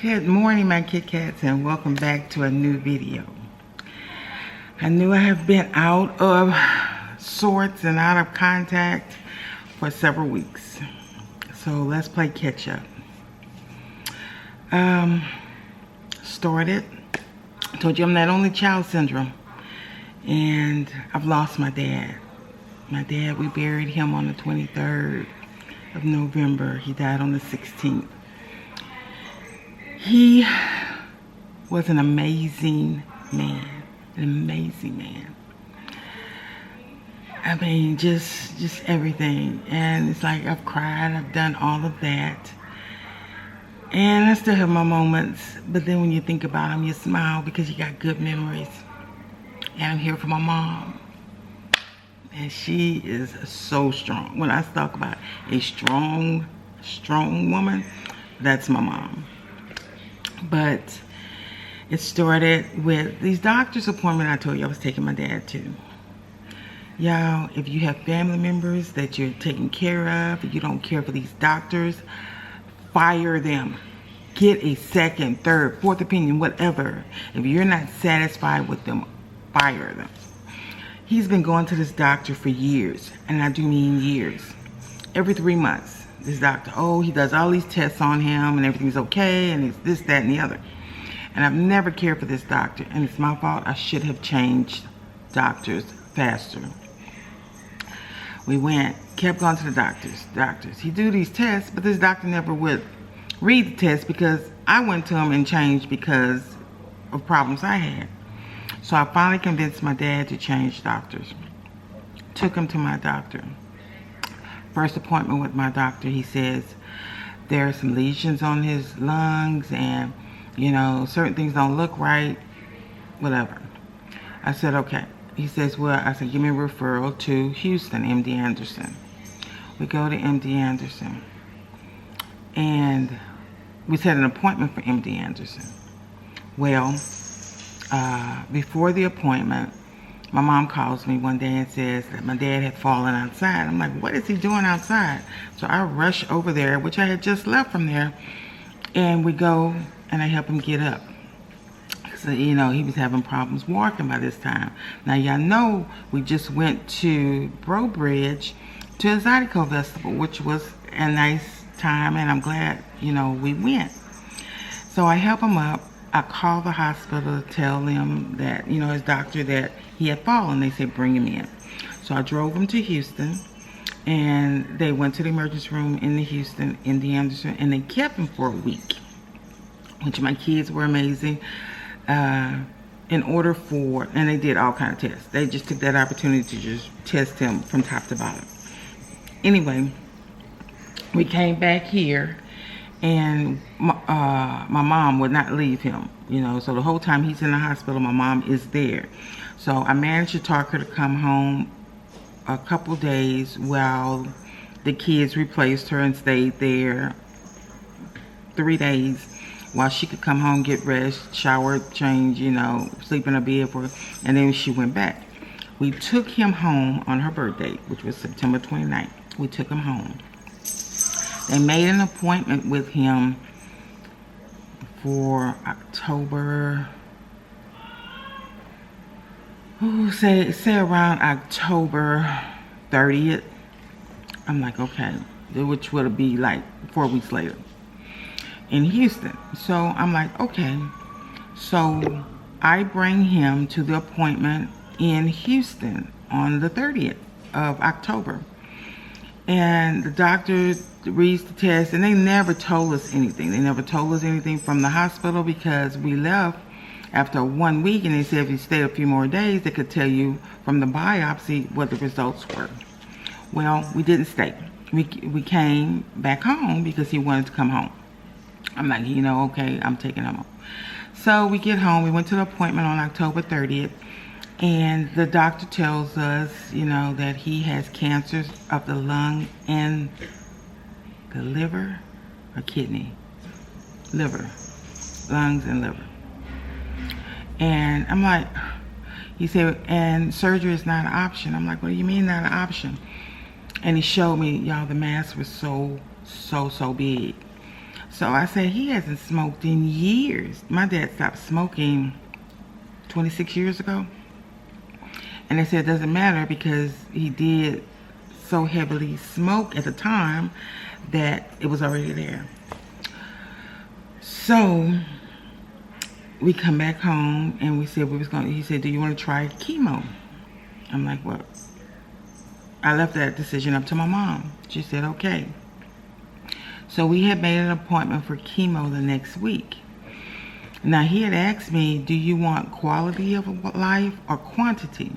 Good morning, my Kit Kats, and welcome back to a new video. I knew I have been out of sorts and out of contact for several weeks. So let's play catch up. Started. Told you I'm that only child syndrome. And I've lost my dad. My dad, we buried him on the 23rd of November. He died on the 16th. He was an amazing man. An amazing man. I mean, just everything. And it's like I've cried, I've done all of that. And I still have my moments. But then when you think about them, you smile because you got good memories. And I'm here for my mom. And she is so strong. When I talk about a strong woman, that's my mom. But it started with these doctor's appointments I told you I was taking my dad to. Y'all, if you have family members that you're taking care of, if you don't care for these doctors, fire them. Get a second, third, fourth opinion, whatever. If you're not satisfied with them, fire them. He's been going to this doctor for years, and I do mean years. Every 3 months. This doctor, he does all these tests on him and everything's okay and it's this, that, and the other. And I've never cared for this doctor, and it's my fault. I should have changed doctors faster. We kept going to the doctors. He do these tests, but this doctor never would read the test because I went to him and changed because of problems I had. So I finally convinced my dad to change doctors. Took him to my doctor. First appointment with my doctor, he says there are some lesions on his lungs and, certain things don't look right, whatever. I said, okay. He says, I said, give me a referral to Houston, MD Anderson. We go to MD Anderson. And we set an appointment for MD Anderson. Well, before the appointment, my mom calls me one day and says that my dad had fallen outside. I'm like, what is he doing outside? So I rush over there, which I had just left from there, and we go and I help him get up. So, he was having problems walking by this time. Now, y'all know we just went to Bridget to a Zydeco festival, which was a nice time, and I'm glad, we went. So I help him up. I called the hospital to tell them that, his doctor, that he had fallen. They said, bring him in. So I drove him to Houston, and they went to the emergency room in the Houston, MD Anderson, and they kept him for a week, which my kids were amazing. And they did all kinds of tests. They just took that opportunity to just test him from top to bottom. Anyway, we came back here. And my mom would not leave him, so the whole time he's in the hospital, my mom is there. So I managed to talk her to come home a couple days while the kids replaced her and stayed there 3 days while she could come home, get rest, shower, change, sleep in her bed and then she went back. We took him home on her birthday, which was September 29th. We took him home. They made an appointment with him for October, say around October 30th. I'm like, okay, which would be like 4 weeks later in Houston. So I'm like, okay. So I bring him to the appointment in Houston on the 30th of October. And the doctor reads the test, and they never told us anything. They never told us anything from the hospital because we left after 1 week, and they said if you stay a few more days, they could tell you from the biopsy what the results were. Well, we didn't stay. We came back home because he wanted to come home. I'm like, okay, I'm taking him home. So we get home. We went to the appointment on October 30th. And the doctor tells us, that he has cancers of the lung and the liver or kidney. Liver. Lungs and liver. And I'm like, he said, and surgery is not an option. I'm like, what do you mean not an option? And he showed me, y'all, the mass was so big. So I said, he hasn't smoked in years. My dad stopped smoking 26 years ago. And they said it doesn't matter because he did so heavily smoke at the time that it was already there. So we come back home and we said he said, do you want to try chemo? I'm like, well, I left that decision up to my mom. She said, okay. So we had made an appointment for chemo the next week. Now he had asked me, do you want quality of life or quantity?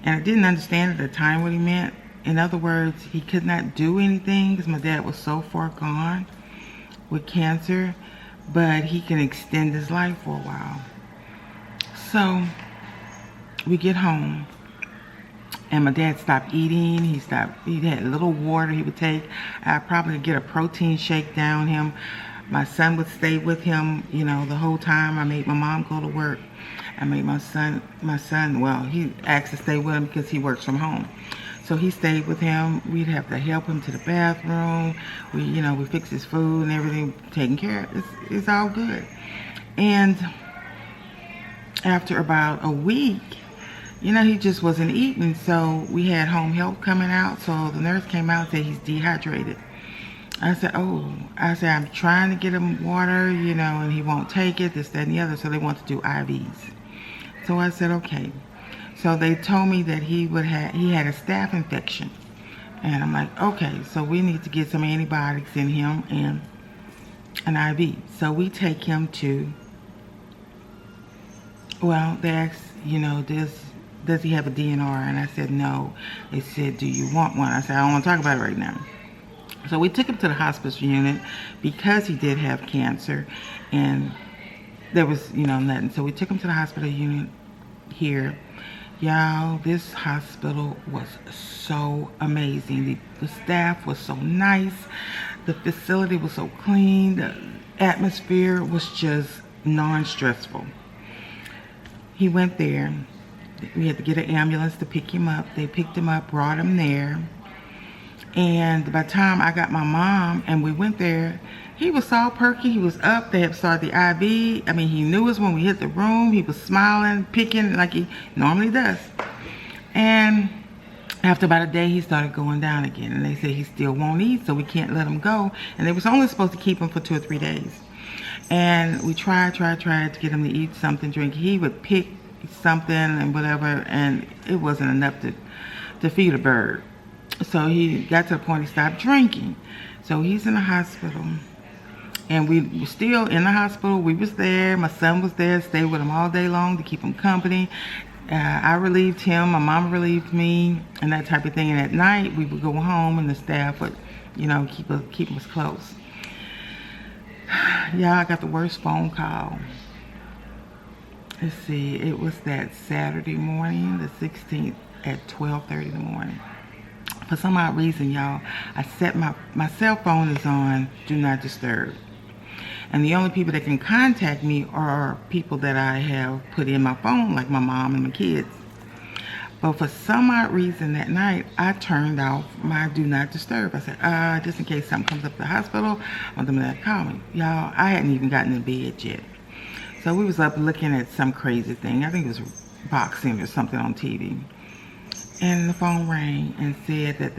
And I didn't understand at the time what he meant. In other words, he could not do anything because my dad was so far gone with cancer, but he can extend his life for a while. So we get home and my dad stopped eating. He had a little water he would take. I'd probably get a protein shake down him. My son would stay with him, you know, the whole time. I made my mom go to work. I made my son, well, he asked to stay with him because he works from home. So he stayed with him. We'd have to help him to the bathroom. We fix his food and everything, taken care of. It's all good. And after about a week, he just wasn't eating. So we had home health coming out. So the nurse came out and said he's dehydrated. I said, I'm trying to get him water, and he won't take it, this, that, and the other. So they want to do IVs. So I said, okay. So they told me that he had a staph infection. And I'm like, okay, so we need to get some antibiotics in him and an IV. So we take him to, they asked, does he have a DNR? And I said, no. They said, do you want one? I said, I don't want to talk about it right now. So we took him to the hospice unit because he did have cancer and there was, nothing. So we took him to the hospital unit here. Y'all, this hospital was so amazing. The staff was so nice. The facility was so clean. The atmosphere was just non-stressful. He went there. We had to get an ambulance to pick him up. They picked him up, brought him there. And by the time I got my mom and we went there, he was all perky. He was up. They had started the IV. I mean, he knew us when we hit the room. He was smiling, picking like he normally does. And after about a day, he started going down again. And they said he still won't eat, so we can't let him go. And they was only supposed to keep him for 2 or 3 days. And we tried to get him to eat something, drink. He would pick something and whatever, and it wasn't enough to feed a bird. So he got to the point he stopped drinking. So he's in the hospital. And we were still in the hospital. We was there. My son was there. Stayed with him all day long to keep him company. I relieved him. My mom relieved me and that type of thing. And at night, we would go home and the staff would, keep us close. Yeah, I got the worst phone call. Let's see. It was that Saturday morning, the 16th at 12:30 in the morning. For some odd reason, y'all, I set my cell phone is on Do Not Disturb. And the only people that can contact me are people that I have put in my phone, like my mom and my kids. But for some odd reason that night, I turned off my Do Not Disturb. I said, just in case something comes up at the hospital, I want them to call me. Y'all, I hadn't even gotten in bed yet. So we was up looking at some crazy thing. I think it was boxing or something on TV. And the phone rang and said that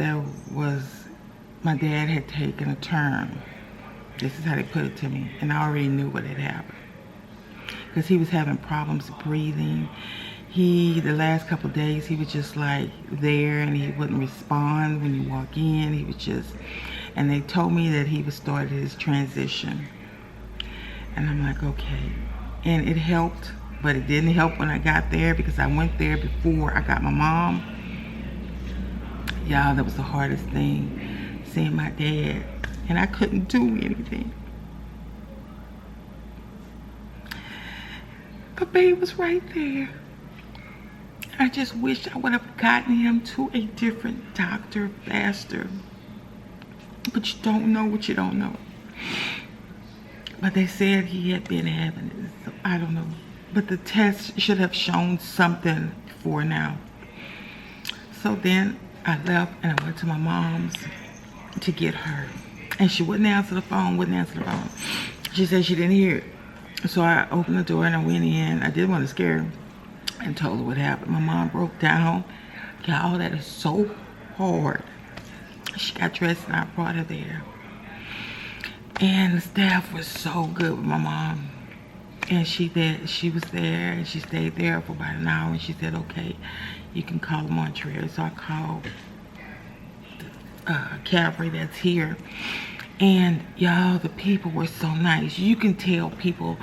my dad had taken a turn. This is how they put it to me. And I already knew what had happened. Because he was having problems breathing. The last couple of days, he was just like there and he wouldn't respond when you walk in. He was just, and they told me that he was started his transition. And I'm like, okay. And it helped, but it didn't help when I got there because I went there before I got my mom. Y'all, that was the hardest thing, seeing my dad. And I couldn't do anything. But babe was right there. I just wish I would have gotten him to a different doctor faster. But you don't know what you don't know. But they said he had been having it, so I don't know. But the test should have shown something before now. So then I left and I went to my mom's to get her. And she wouldn't answer the phone, She said she didn't hear it. So I opened the door and I went in. I didn't want to scare her and told her what happened. My mom broke down. Y'all, that is so hard. She got dressed and I brought her there. And the staff was so good with my mom. And she was there and she stayed there for about an hour and she said, okay, you can call Montreal. So I called the cavalry that's here. And y'all, the people were so nice. You can tell people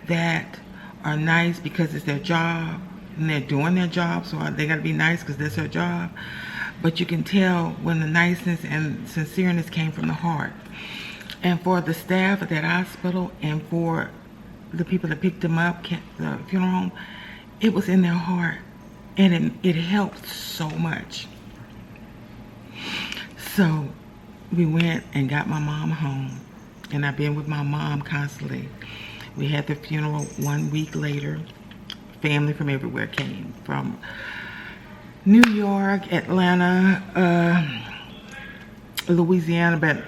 that are nice because it's their job and they're doing their job, so they gotta be nice because that's their job. But you can tell when the niceness and sincereness came from the heart. And for the staff at that hospital and for the people that picked them up, the funeral home, it was in their heart. And it helped so much. So we went and got my mom home. And I've been with my mom constantly. We had the funeral 1 week later. Family from everywhere came. From New York, Atlanta, Louisiana, but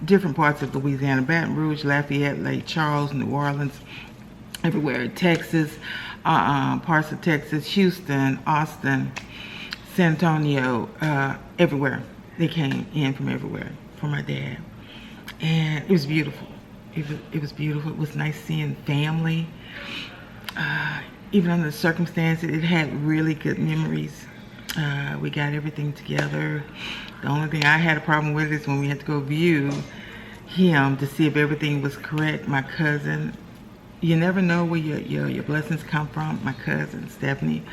different parts of Louisiana, Baton Rouge, Lafayette, Lake Charles, New Orleans, everywhere, Texas, parts of Texas, Houston, Austin, San Antonio, everywhere. They came in from everywhere for my dad. And it was beautiful. It was beautiful. It was nice seeing family. Even under the circumstances, it had really good memories. We got everything together. The only thing I had a problem with is when we had to go view him to see if everything was correct. My cousin, you never know where your blessings come from. My cousin, Stephanie,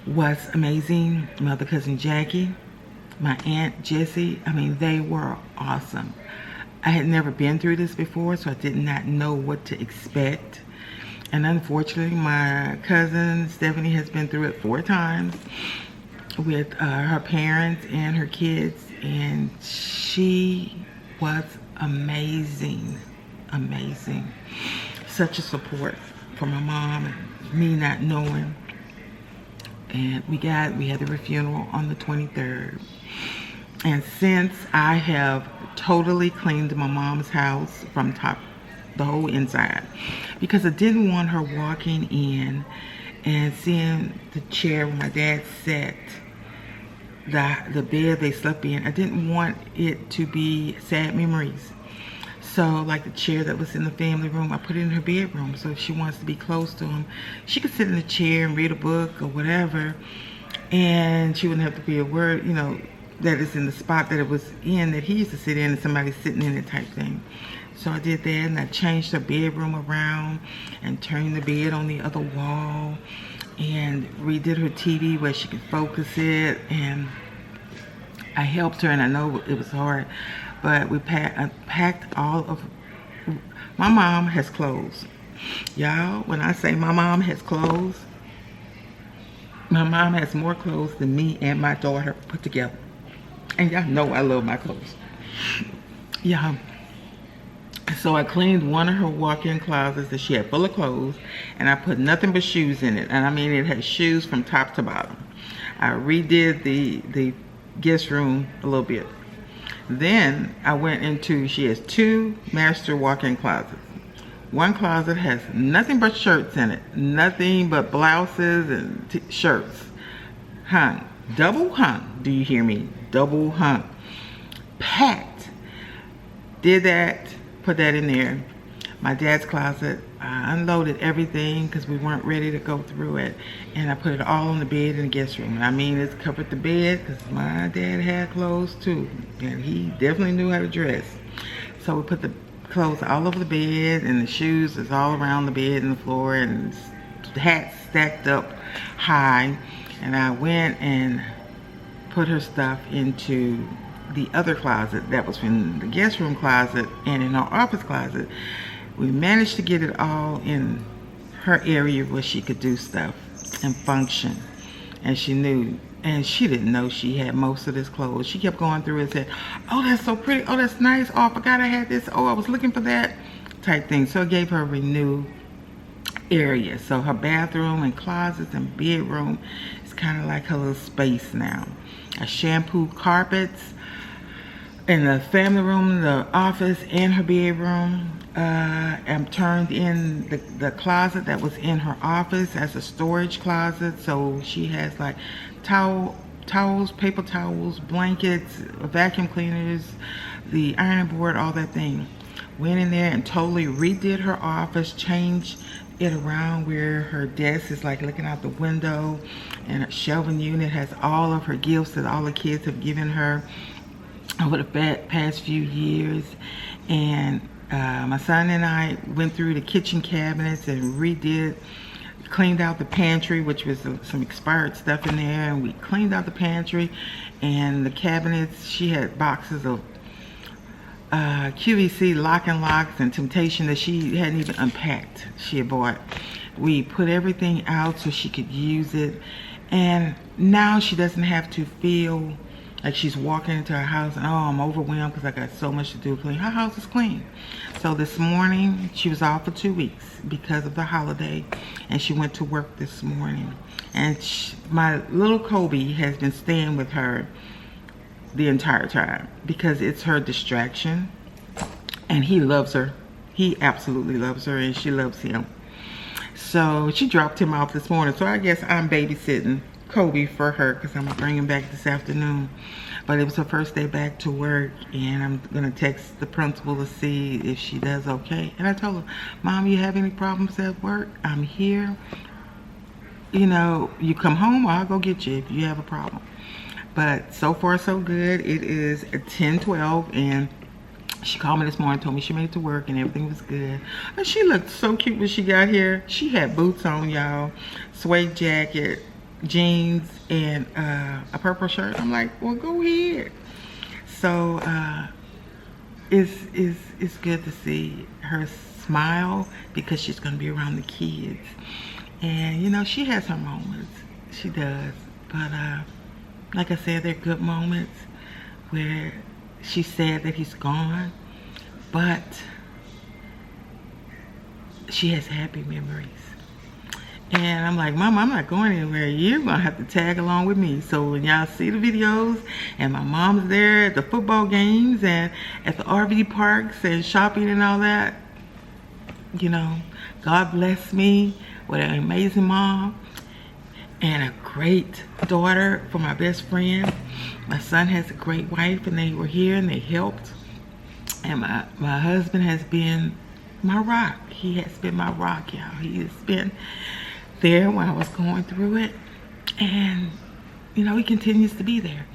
was amazing. My other cousin, Jackie, my aunt, Jessie, I mean, they were awesome. I had never been through this before, so I did not know what to expect. And unfortunately, my cousin, Stephanie, has been through it 4 times with her parents and her kids, and she was amazing. Such a support for my mom and me not knowing. And we had the funeral on the 23rd. And since I have totally cleaned my mom's house from top, the whole inside, because I didn't want her walking in and seeing the chair where my dad sat, the bed they slept in. I didn't want it to be sad memories. So like the chair that was in the family room, I put it in her bedroom. So if she wants to be close to him, she could sit in the chair and read a book or whatever. And she wouldn't have to be aware, you know, that it's in the spot that it was in, that he used to sit in and somebody's sitting in it type thing. So I did that, and I changed her bedroom around and turned the bed on the other wall and redid her TV where she could focus it. And I helped her, and I know it was hard, but I packed all of, my mom has clothes. Y'all, when I say my mom has clothes, my mom has more clothes than me and my daughter put together. And y'all know I love my clothes. Yeah. So I cleaned one of her walk-in closets that she had full of clothes, and I put nothing but shoes in it. And I mean, it had shoes from top to bottom. I redid the guest room a little bit. Then I went into, she has 2 master walk-in closets. One closet has nothing but shirts in it, nothing but blouses and shirts. Hung, double hung, do you hear me? Double hung, packed. Did that, put that in there. My dad's closet, I unloaded everything because we weren't ready to go through it, and I put it all on the bed in the guest room. And I mean, it's covered the bed because my dad had clothes too, and he definitely knew how to dress. So we put the clothes all over the bed, and the shoes is all around the bed and the floor, and the hats stacked up high. And I went and put her stuff into the other closet that was in the guest room closet and in our office closet. We managed to get it all in her area where she could do stuff and function. And she knew, and she didn't know she had most of this clothes. She kept going through it and said, oh, that's so pretty. Oh, that's nice. Oh, I forgot I had this. Oh, I was looking for that type thing. So it gave her a renewed area. So her bathroom and closets and bedroom is kind of like her little space now. I shampooed carpets. in the family room, the office, and her bedroom. And turned in the closet that was in her office as a storage closet. So she has like towels, paper towels, blankets, vacuum cleaners, the ironing board, all that thing. Went in there and totally redid her office, changed it around where her desk is like looking out the window, and her shelving unit has all of her gifts that all the kids have given her over the past few years. And my son and I went through the kitchen cabinets and cleaned out the pantry, which was some expired stuff in there, and we cleaned out the pantry and the cabinets. She had boxes of QVC lock and locks and Temptation that she hadn't even unpacked. She had bought. We put everything out so she could use it, and now she doesn't have to feel like she's walking into her house and, oh, I'm overwhelmed because I got so much to do. Clean. Her house is clean. So this morning, she was off for 2 weeks because of the holiday, and she went to work this morning. And my little Kobe has been staying with her the entire time because it's her distraction, and he loves her. He absolutely loves her, and she loves him. So she dropped him off this morning. So I guess I'm babysitting Kobe for her because I'm bringing him back this afternoon. But it was her first day back to work, and I'm gonna text the principal to see if she does okay. And I told her, Mom, you have any problems at work? I'm here. You know, you come home or I'll go get you if you have a problem. But so far so good. It is 10:12, and she called me this morning, told me she made it to work and everything was good. And she looked so cute when she got here. She had boots on, y'all, suede jacket, jeans, and a purple shirt. I'm like, well, go ahead. So it's good to see her smile because she's going to be around the kids. And you know, she has her moments. She does. But like I said, they're good moments where she's sad that he's gone, but she has happy memories. And I'm like, Mom, I'm not going anywhere. You're going to have to tag along with me. So when y'all see the videos and my mom's there at the football games and at the RV parks and shopping and all that, you know, God bless me with an amazing mom and a great daughter for my best friend. My son has a great wife, and they were here and they helped. And my husband has been my rock. He has been my rock, y'all. He has been there when I was going through it, and you know, he continues to be there.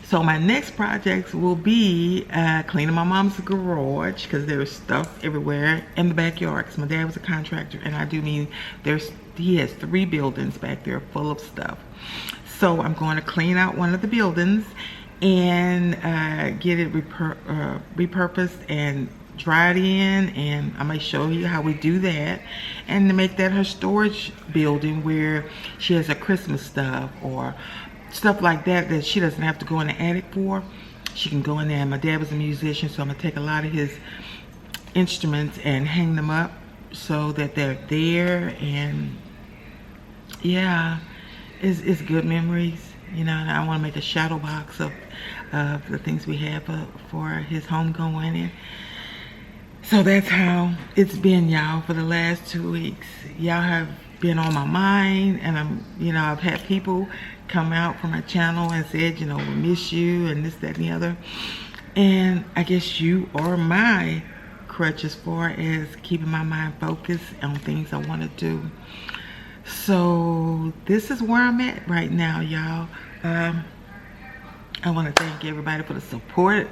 So my next projects will be cleaning my mom's garage because there's stuff everywhere in the backyard, because my dad was a contractor, and I do mean he has 3 buildings back there full of stuff. So I'm going to clean out one of the buildings and get it repurposed and dry it in, and I might show you how we do that, and to make that her storage building where she has her Christmas stuff or stuff like that that she doesn't have to go in the attic for. She can go in there. And my dad was a musician, so I'm gonna take a lot of his instruments and hang them up so that they're there. And yeah, it's good memories, you know. And I want to make a shadow box of the things we have for his homegoing. And so that's how it's been, y'all, for the last 2 weeks. Y'all have been on my mind, and I've had people come out from my channel and said, you know, we miss you and this, that, and the other. And I guess you are my crutch as far as keeping my mind focused on things I want to do. So this is where I'm at right now, y'all. I want to thank everybody for the support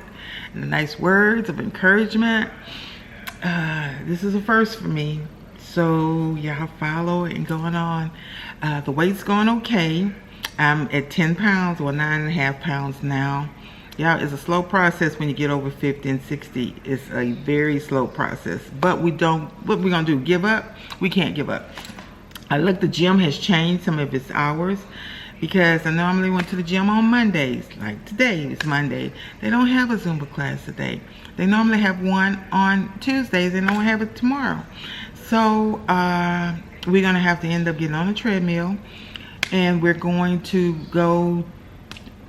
and the nice words of encouragement. This is a first for me, so y'all follow and going on. The weight's going okay. I'm at 10 pounds or 9.5 pounds now. Y'all, it's a slow process when you get over 50 and 60. It's a very slow process, but what we gonna do, give up? We can't give up. Look, the gym has changed some of its hours, because I normally went to the gym on Mondays. Like today is Monday. They don't have a Zumba class today. They normally have one on Tuesdays. They don't have it tomorrow. So we're gonna have to end up getting on a treadmill, and we're going to go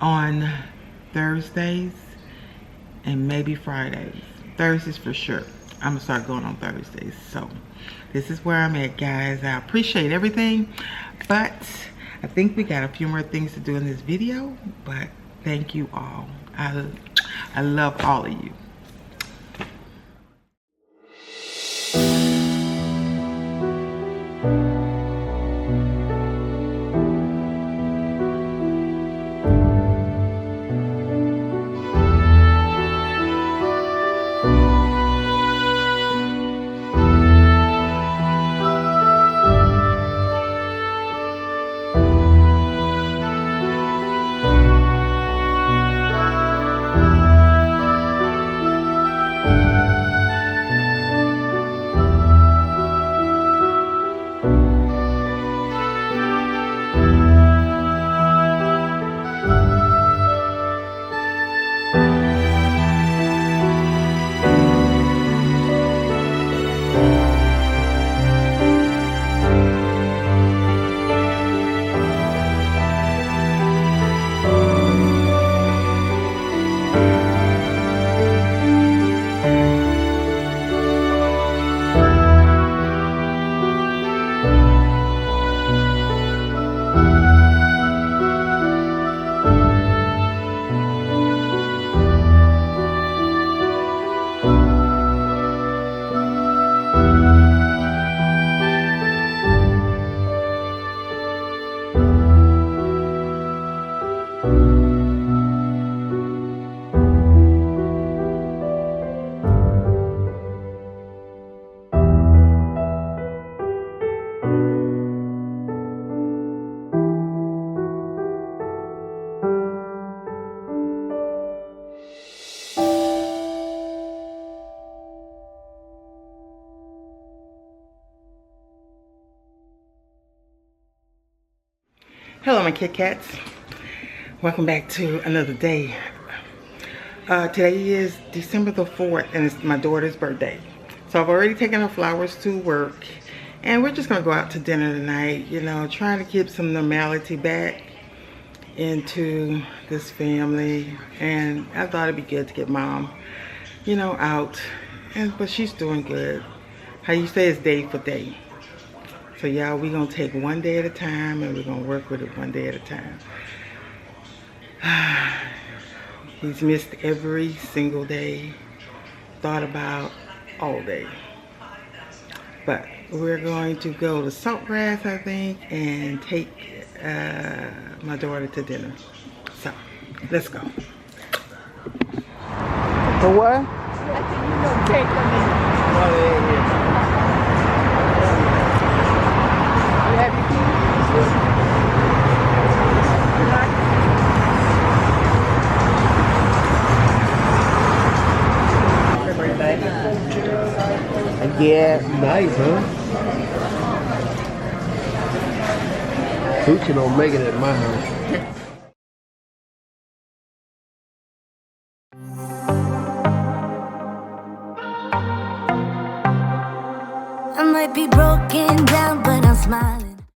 on Thursdays and maybe Fridays. Thursdays for sure. I'm gonna start going on Thursdays. So this is where I'm at, guys. I appreciate everything, but I think we got a few more things to do in this video, but thank you all. I love all of you. Hello, my Kit Kats. Welcome back to another day. Today is December the 4th, and it's my daughter's birthday. So I've already taken her flowers to work, and we're just gonna go out to dinner tonight, you know, trying to keep some normality back into this family. And I thought it'd be good to get mom, you know, out, but she's doing good. How you say, it's day for day. So y'all, we're gonna take one day at a time, and we're gonna work with it one day at a time. He's missed every single day, thought about all day. But we're going to go to Saltgrass, I think, and take my daughter to dinner. So let's go. For what? I think you're gonna take them in. Yeah. Nice, huh? Sushi don't make it at my house. I might be broken down, but I'm smiling.